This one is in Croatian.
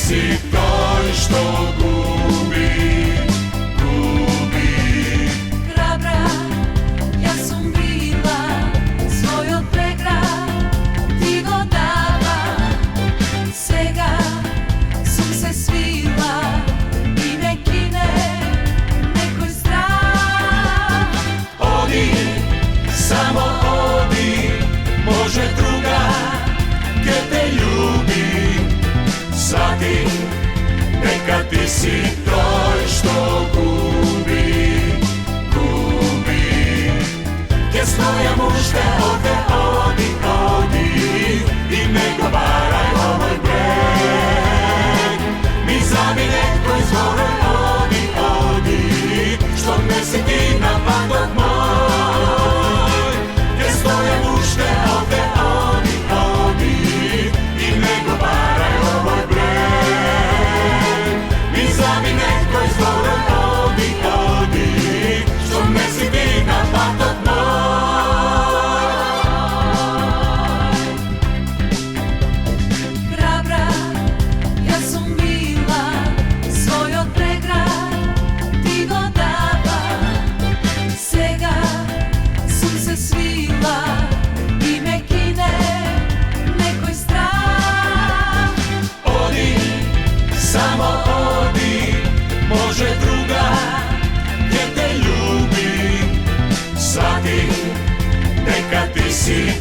si toj što gubi, gubi. Hrabra, ja sam bila, svoj od pregrad ti go dala. Сега sam se svila i me kine nekoj strah. Odi, samo odi, može druga ke te ljubi. Shvati, neka ti si toj što gubi, gubi. Gdje svoja mušte ode, odi, odi i ne govaraj ovoj breg. Mi zamine koji zvore, odi, odi, što ne si ti napadok moj. Gdje svoje mušte ode, odi, odi i ne govaraj ovoj breg. Mi zamine koji zvore, odi, odi, što ne si ti napadok moj. Hrabra, ja sam bila, svoj od pregrad ti go dala. Сега sam se svila i me kine nekoj strah. Odi, samo odi, može druga gdje te ljubi. Shvati, neka ti si